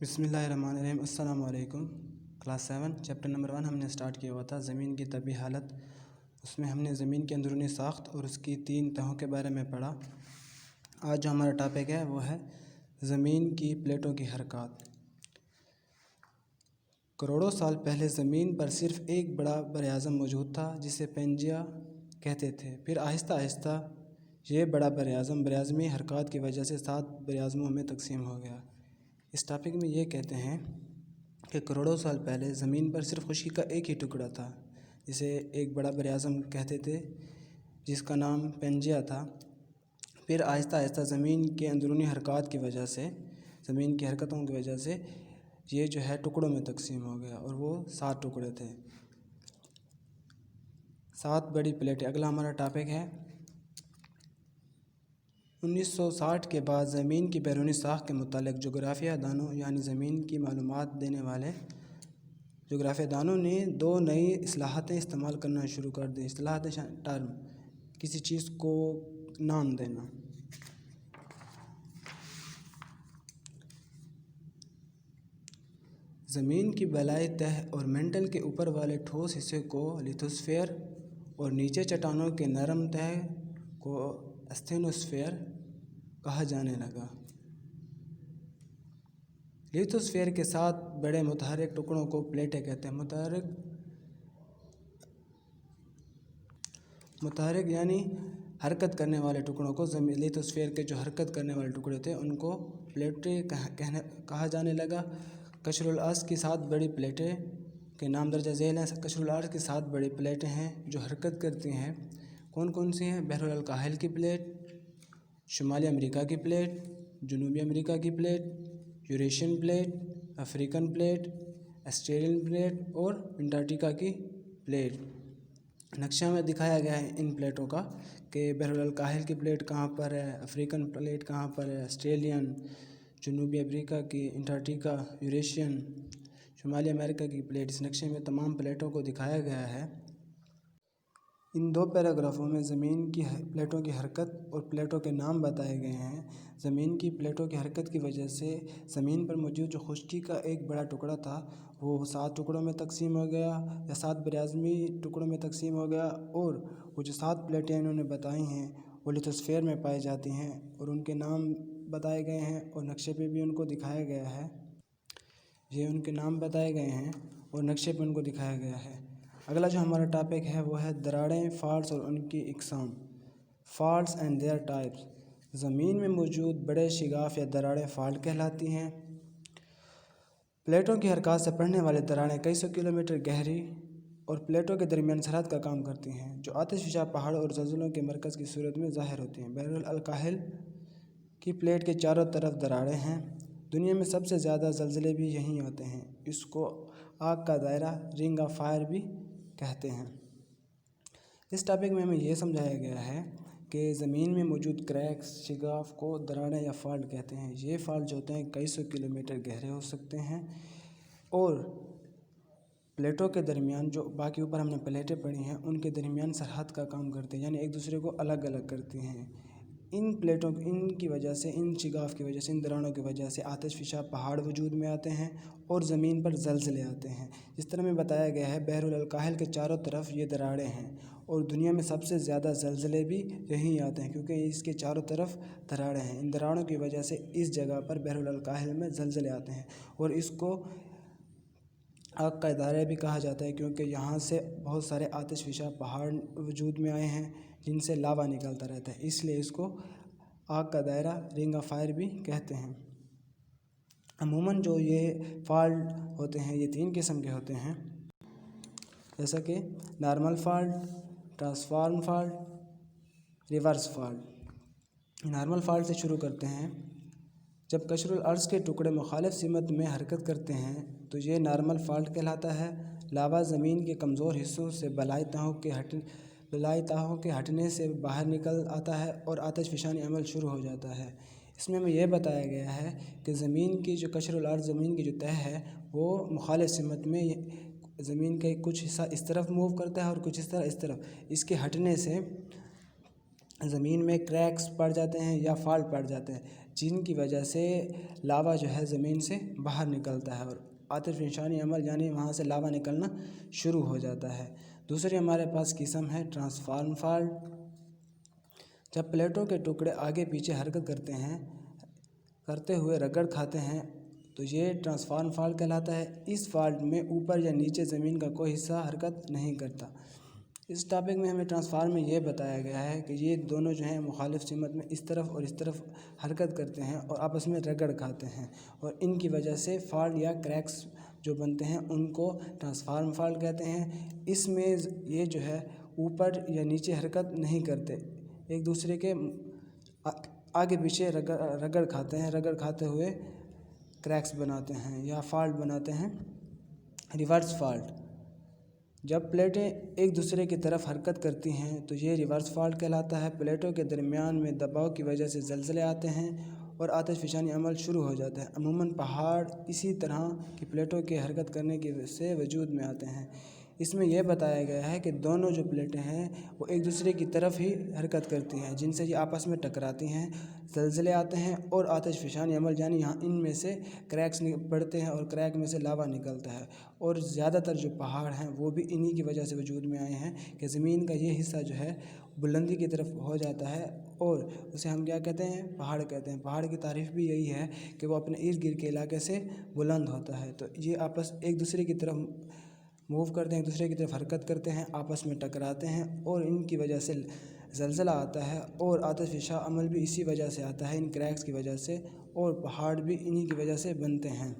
बिस्मिल्लाहिर्रहमानिर्रहीम। अस्सलाम वालेकुम। क्लास 7 चैप्टर नंबर 1 हमने स्टार्ट किया हुआ था ज़मीन की तबी हालत। उसमें हमने ज़मीन की अंदरूनी साख्त और उसकी 3 तहों के बारे में पढ़ा। आज जो हमारा टॉपिक है वो है ज़मीन की प्लेटों की हरकत। करोड़ों साल पहले ज़मीन पर सिर्फ़ एक बड़ा बर-ए-आज़म मौजूद था जिसे पेंजिया कहते थे। फिर आहिस्ता आहिस्ता ये बड़ा बर-ए-आज़मी हरकत की वजह से 7 बर-ए-आज़मों में तकसीम हो गया। इस टॉपिक में ये कहते हैं कि करोड़ों साल पहले ज़मीन पर सिर्फ़ खुशी का एक ही टुकड़ा था जिसे एक बड़ा बर-ए-आज़म कहते थे, जिसका नाम पेंजिया था। फिर आहिस्ता आहिस्ता ज़मीन के अंदरूनी हरकत की वजह से, ज़मीन की हरकतों की वजह से ये जो है टुकड़ों में तकसीम हो गया और वो 7 टुकड़े थे, 7 बड़ी प्लेटें। अगला हमारा टॉपिक है 1960 के बाद ज़मीन की बैरूनी साख के मुतालिक जोग्राफिया दानों यानी ज़मीन की मालूमात देने वाले जोग्राफिया दानों ने 2 नई इस्लाहातें इस्तेमाल करना शुरू कर दी। इस्लाहात टर्म, किसी चीज़ को नाम देना। ज़मीन की बलाई तह और मेंटल के ऊपर वाले ठोस हिस्से को लिथोस्फीयर और नीचे चट्टानों के नरम तह को एस्थेनोस्फीयर कहा जाने लगा। लिथोस्फीयर के 7 बड़े मुतहर्रिक टुकड़ों को प्लेटें कहते हैं। मुतहर्रिक यानी हरकत करने वाले टुकड़ों को, लिथोस्फीयर के जो हरकत करने वाले टुकड़े थे उनको प्लेटें कहा जाने लगा। कशरुल अर्ज़ की 7 बड़ी प्लेटें के नाम दर्जा झेल हैं। कशरुल अर्ज़ की 7 बड़ी प्लेटें हैं जो हरकत करती हैं। कौन कौन सी हैं? बहरुल अलकाहिल की प्लेट, शुमाली अमेरिका की प्लेट, जनूबी अमेरिका की plate, Eurasian plate, African plate, Australian plate और अंटार्कटिका की प्लेट। नक्शा में दिखाया गया है इन प्लेटों का कि बहरुल अलकाहिल की प्लेट कहाँ पर है, अफ्रीकन प्लेट कहाँ पर है, ऑस्ट्रेलियन, जनूबी अफ्रीका की, अंटार्कटिका, यूरेशियन, शुमाली अमेरिका की प्लेट। इस नक्शे में तमाम प्लेटों को दिखाया गया है। इन 2 पैराग्राफों में ज़मीन की प्लेटों की हरकत और प्लेटों के नाम बताए गए हैं। ज़मीन की प्लेटों की हरकत की वजह से ज़मीन पर मौजूद जो खुश्की का एक बड़ा टुकड़ा था वो 7 टुकड़ों में तकसीम हो गया या 7 बर-ए-आज़मी टुकड़ों में तकसीम हो गया। और वो जो 7 प्लेटें इन्होंने बताई हैं वो लिथोस्फीयर में पाई जाती हैं और उनके नाम बताए गए हैं और नक्शे पे भी उनको दिखाया गया है। ये उनके नाम बताए गए हैं और नक्शे पे उनको दिखाया गया है। अगला जो हमारा टॉपिक है वो है दरारें, फॉल्ट्स और उनकी इकसाम। Faults and their types. ज़मीन में मौजूद बड़े शिगाफ या दरारें फॉल्ट कहलाती हैं। प्लेटों की हरकत से पड़ने वाली दरारें कई सौ किलोमीटर गहरी और प्लेटों के दरमियान सरहद का काम करती हैं, जो आतिशफ़शा पहाड़ों और ज़लज़लों के मरकज़ की सूरत में ज़ाहिर होती हैं। बहरुल अलकाहिल की प्लेट के चारों तरफ दरारें हैं। दुनिया में सबसे ज़्यादा ज़लज़ले भी यहीं आते हैं। इसको आग का दायरा, रिंग ऑफ फायर भी कहते हैं। इस टॉपिक में हमें यह समझाया गया है कि ज़मीन में मौजूद क्रैक्स, शिगाफ को दरारें या फॉल्ट कहते हैं। ये फॉल्ट जो होते हैं कई सौ किलोमीटर गहरे हो सकते हैं और प्लेटों के दरमियान, जो बाकी ऊपर हमने प्लेटें पढ़ी हैं, उनके दरमियान सरहद का काम करते हैं, यानी एक दूसरे को अलग अलग करती हैं। इन प्लेटों इनकी वजह से, इन शिगाफ की वजह से, इन दरारों की वजह से आतिशफ़शा पहाड़ वजूद में आते हैं और ज़मीन पर ज़लज़ले आते हैं। जिस तरह में बताया गया है बहरुल अलकाहिल के चारों तरफ ये दरारें हैं और दुनिया में सबसे ज़्यादा ज़लज़ले भी यहीं आते हैं क्योंकि इसके चारों तरफ दरारें हैं। इन दरारों की वजह से इस जगह पर बहरुल अलकाहिल में ज़लज़ले आते हैं और इसको आग का दायरा भी कहा जाता है क्योंकि यहाँ से बहुत सारे आतिशफ़शा पहाड़ वजूद में आए हैं जिनसे लावा निकलता रहता है, इसलिए इसको आग का दायरा, रिंग ऑफ फायर भी कहते हैं। अमूमन जो ये फॉल्ट होते हैं ये 3 किस्म के होते हैं, जैसा कि normal fault, transform fault, reverse fault. Normal fault से शुरू करते हैं। जब कशरुल अर्ज़ के टुकड़े मुखालिफ सिमत में हरकत करते हैं तो ये नॉर्मल फॉल्ट कहलाता है। लावा ज़मीन के कमज़ोर हिस्सों से बलाई तहों के हटने से बाहर निकल आता है और आतिशफ़शानी अमल शुरू हो जाता है। इसमें हमें यह बताया गया है कि ज़मीन की जो कशरुल अर्ज़, ज़मीन की जो तह है वो मुखालिफ सिमत में ज़मीन का कुछ हिस्सा इस तरफ मूव करता है और कुछ हिस्सा इस तरफ। इसके हटने से ज़मीन में क्रैक्स पड़ जाते हैं या फॉल्ट पड़ जाते हैं। جن کی وجہ سے لاوا جو ہے زمین سے باہر نکلتا ہے اور آتش فشانی عمل یعنی وہاں سے لاوا نکلنا شروع ہو جاتا ہے۔ دوسری ہمارے پاس قسم ہے ٹرانسفارم فالٹ۔ جب پلیٹوں کے ٹکڑے آگے پیچھے حرکت کرتے ہوئے رگڑ کھاتے ہیں تو یہ ٹرانسفارم فالٹ کہلاتا ہے۔ اس فالٹ میں اوپر یا نیچے زمین کا کوئی حصہ حرکت نہیں کرتا۔ اس ٹاپک میں ہمیں ٹرانسفارم میں یہ بتایا گیا ہے کہ یہ دونوں جو ہیں مخالف سمت میں اس طرف اور اس طرف حرکت کرتے ہیں اور آپس میں رگڑ کھاتے ہیں اور ان کی وجہ سے فالٹ یا کریکس جو بنتے ہیں ان کو ٹرانسفارم فالٹ کہتے ہیں۔ اس میں یہ جو ہے اوپر یا نیچے حرکت نہیں کرتے، ایک دوسرے کے آگے پیچھے رگڑ کھاتے ہیں، رگڑ کھاتے ہوئے کریکس بناتے ہیں یا فالٹ بناتے ہیں۔ ریورس فالٹ، جب پلیٹیں ایک دوسرے کی طرف حرکت کرتی ہیں تو یہ ریورس فالٹ کہلاتا ہے۔ پلیٹوں کے درمیان میں دباؤ کی وجہ سے زلزلے آتے ہیں اور آتش فشانی عمل شروع ہو جاتا ہے۔ عموماً پہاڑ اسی طرح کی پلیٹوں کے حرکت کرنے کی وجہ سے وجود میں آتے ہیں۔ اس میں یہ بتایا گیا ہے کہ دونوں جو پلیٹیں ہیں وہ ایک دوسرے کی طرف ہی حرکت کرتی ہیں جن سے یہ آپس میں ٹکراتی ہیں، زلزلے آتے ہیں اور آتش فشانی عمل یعنی یہاں ان میں سے کریکس پڑتے ہیں اور کریک میں سے لاوا نکلتا ہے۔ اور زیادہ تر جو پہاڑ ہیں وہ بھی انہی کی وجہ سے وجود میں آئے ہیں کہ زمین کا یہ حصہ جو ہے بلندی کی طرف ہو جاتا ہے اور اسے ہم کیا کہتے ہیں؟ پہاڑ کہتے ہیں۔ پہاڑ کی تعریف بھی یہی ہے کہ وہ اپنے ارد گرد کے علاقے سے بلند ہوتا ہے، تو یہ آپس ایک دوسرے کی طرف موو کرتے ہیں، ایک دوسرے کی طرف حرکت کرتے ہیں، آپس میں ٹکراتے ہیں اور ان کی وجہ سے زلزلہ آتا ہے اور آتش فشاں عمل بھی اسی وجہ سے آتا ہے، ان کریکس کی وجہ سے، اور پہاڑ بھی انہی کی وجہ سے بنتے ہیں۔